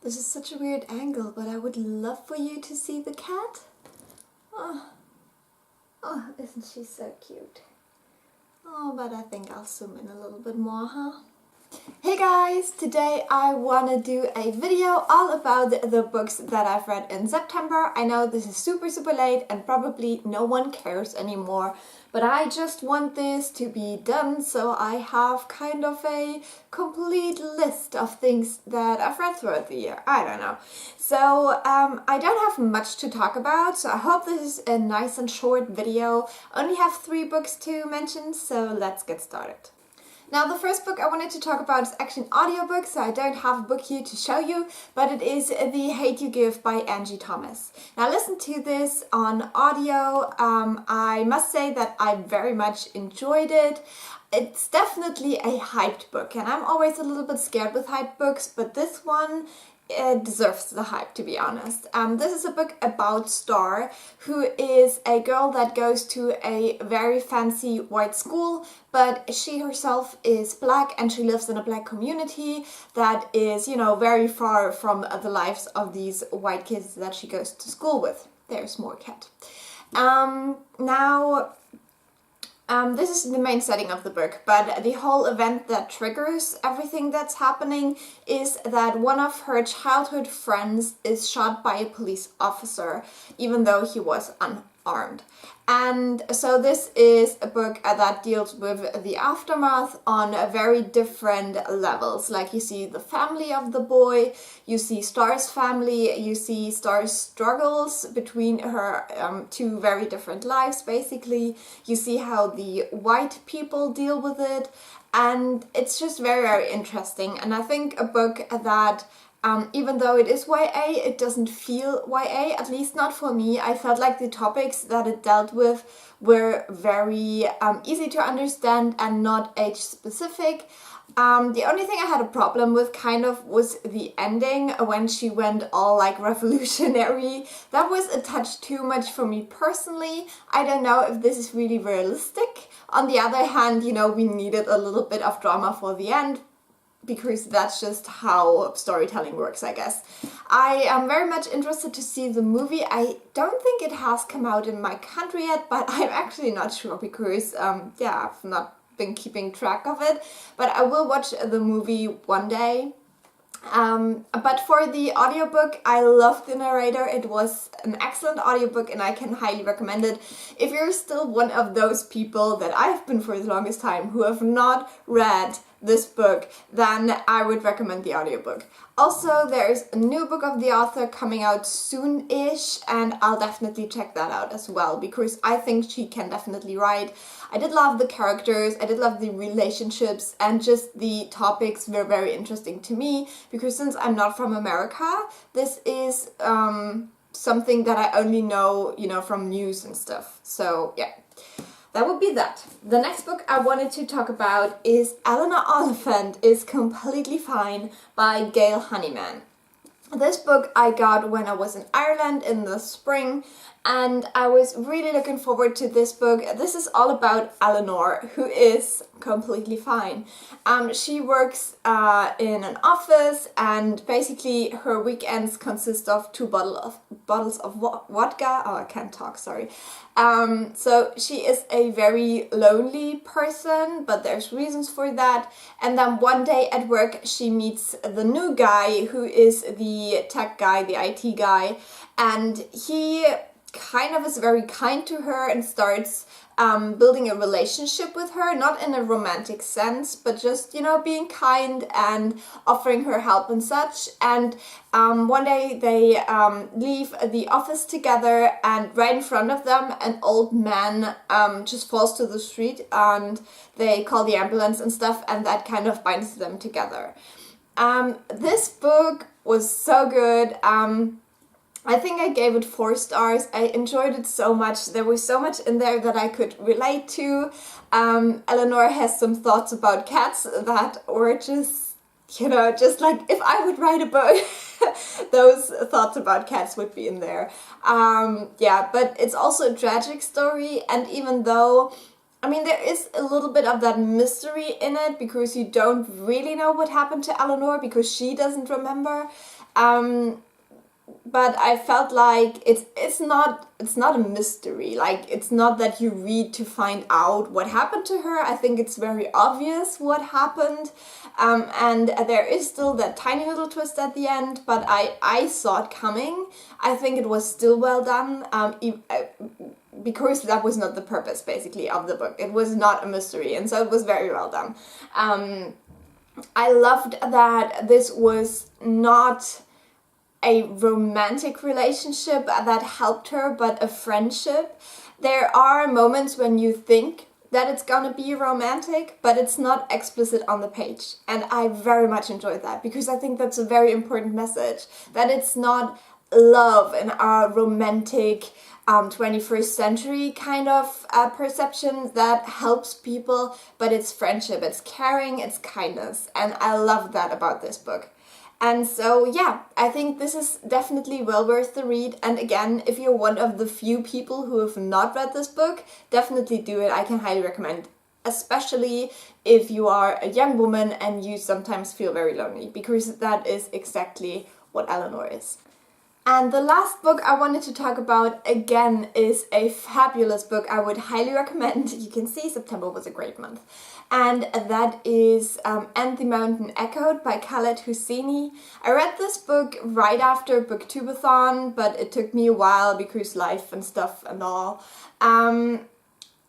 This is such a weird angle, but I would love for you to see the cat. Oh, oh, isn't she so cute? Oh, but I think I'll zoom in a little bit more, huh? Hey guys, today I want to do a video all about the books that I've read in September. I know this is super late and probably no one cares anymore, but I just want this to be done so I have kind of a complete list of things that I've read throughout the year. I don't know. So I don't have much to talk about, so I hope this is a nice and short video. I only have 3 books to mention, so let's get started. Now the first book I wanted to talk about is actually an audiobook, so I don't have a book here to show you, but it is The Hate You Give by Angie Thomas. Now listen to this on audio. I must say that I very much enjoyed it. It's definitely a hyped book, and I'm always a little bit scared with hyped books, but this one deserves the hype, to be honest. This is a book about Star, who is a girl that goes to a very fancy white school, but she herself is black and she lives in a black community that is, you know, very far from the lives of these white kids that she goes to school with. There's more cat. This is the main setting of the book, but the whole event that triggers everything that's happening is that one of her childhood friends is shot by a police officer, even though he was unarmed. And so this is a book that deals with the aftermath on very different levels. Like you see the family of the boy, you see Star's family, you see Star's struggles between her 2 very different lives, basically. You see how the white people deal with it, and it's just very interesting. And I think a book that even though it is YA, it doesn't feel YA, at least not for me. I felt like the topics that it dealt with were very easy to understand and not age specific. The only thing I had a problem with kind of was the ending when she went all like revolutionary. That was a touch too much for me personally. I don't know if this is really realistic. On the other hand, you know, we needed a little bit of drama for the end, because that's just how storytelling works, I guess. I am very much interested to see the movie. I don't think it has come out in my country yet, but I'm actually not sure because, yeah, I've not been keeping track of it. But I will watch the movie one day. But for the audiobook, I loved the narrator. It was an excellent audiobook and I can highly recommend it. If you're still one of those people that I've been for the longest time who have not read this book, then I would recommend the audiobook. Also, there's a new book of the author coming out soon-ish, and I'll definitely check that out as well, because I think she can definitely write. I did love the characters, I did love the relationships, and just the topics were very interesting to me, because since I'm not from America, this is something that I only know, you know, from news and stuff. So, yeah. That would be that. The next book I wanted to talk about is Eleanor Oliphant is Completely Fine by Gail Honeyman. This book I got when I was in Ireland in the spring, and I was really looking forward to this book. This is all about Eleanor, who is completely fine. She works in an office, and basically her weekends consist of 2 bottles of vodka. Oh, I can't talk, sorry. So she is a very lonely person, but there's reasons for that. And then one day at work she meets the new guy, who is the tech guy, the IT guy, and he kind of is very kind to her and starts building a relationship with her, not in a romantic sense, but just, you know, being kind and offering her help and such. And one day they leave the office together, and right in front of them an old man just falls to the street, and they call the ambulance and stuff, and that kind of binds them together. This book was so good. I think I gave it 4 stars. I enjoyed it so much. There was so much in there that I could relate to. Eleanor has some thoughts about cats that were just, you know, just like if I would write a book, those thoughts about cats would be in there. Yeah, but it's also a tragic story, and even though I mean, there is a little bit of that mystery in it because you don't really know what happened to Eleanor because she doesn't remember. But I felt like it's not a mystery. Like, it's not that you read to find out what happened to her. I think it's very obvious what happened, and there is still that tiny little twist at the end. But I saw it coming. I think it was still well done. Because that was not the purpose, basically, of the book. It was not a mystery, and so it was very well done. I loved that this was not a romantic relationship that helped her, but a friendship. There are moments when you think that it's gonna be romantic, but it's not explicit on the page. And I very much enjoyed that, because I think that's a very important message, that it's not love in our romantic 21st century kind of perception that helps people, but it's friendship, it's caring, it's kindness, and I love that about this book. And so yeah, I think this is definitely well worth the read. And again, if you're one of the few people who have not read this book, definitely do it. I can highly recommend, especially if you are a young woman and you sometimes feel very lonely, because that is exactly what Eleanor is. And the last book I wanted to talk about, again, is a fabulous book I would highly recommend. You can see September was a great month. And that is Auntie Mountain Echoed by Khaled Hosseini. I read this book right after Booktubeathon, but it took me a while because life and stuff and all.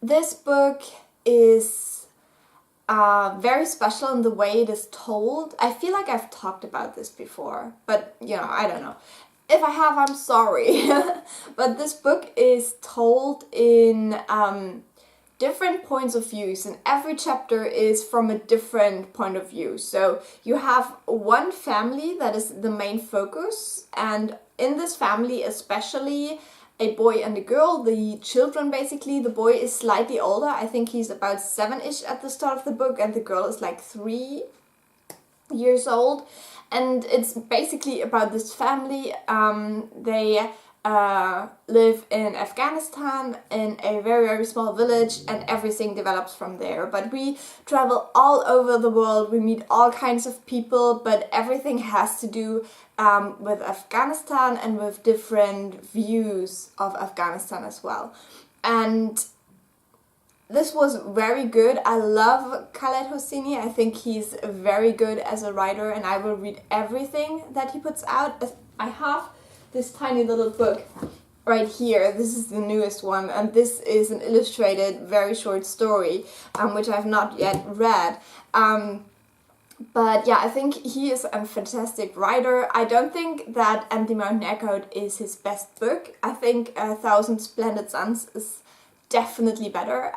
This book is very special in the way it is told. I feel like I've talked about this before, but you know, I don't know. If I have, I'm sorry. But this book is told in different points of views, and every chapter is from a different point of view. So you have one family that is the main focus, and in this family especially, a boy and a girl, the children basically. The boy is slightly older, I think he's about 7-ish at the start of the book, and the girl is like 3 years old. And it's basically about this family. They live in Afghanistan in a very, very small village, and everything develops from there. But we travel all over the world, we meet all kinds of people, but everything has to do with Afghanistan and with different views of Afghanistan as well. And this was very good. I love Khaled Hosseini. I think he's very good as a writer, and I will read everything that he puts out. I have this tiny little book right here. This is the newest one, and this is an illustrated, very short story, which I've not yet read. But yeah, I think he is a fantastic writer. I don't think that Auntie Mountain Echoed is his best book. I think 1,000 Splendid Suns is definitely better.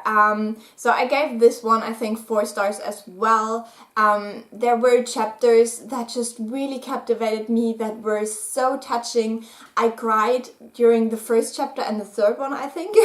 So I gave this one, I think, 4 stars as well. There were chapters that just really captivated me, that were so touching. I cried during the first chapter and the third one, I think,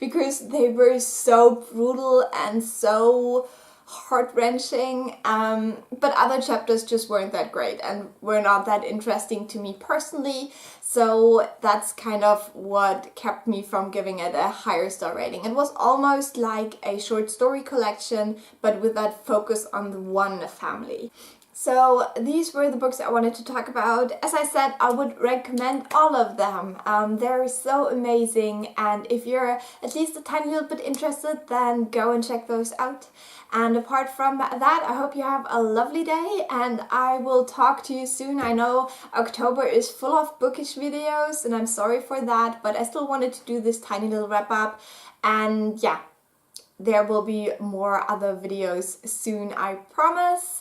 because they were so brutal and so heart-wrenching, but other chapters just weren't that great and were not that interesting to me personally. So that's kind of what kept me from giving it a higher star rating. It was almost like a short story collection, but with that focus on the one family. So these were the books I wanted to talk about. As I said, I would recommend all of them. They're so amazing, and if you're at least a tiny little bit interested, then go and check those out. And apart from that, I hope you have a lovely day, and I will talk to you soon. I know October is full of bookish videos, and I'm sorry for that, but I still wanted to do this tiny little wrap up. And yeah, there will be more other videos soon, I promise.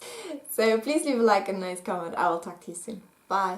So please leave a like and a nice comment. I will talk to you soon. Bye.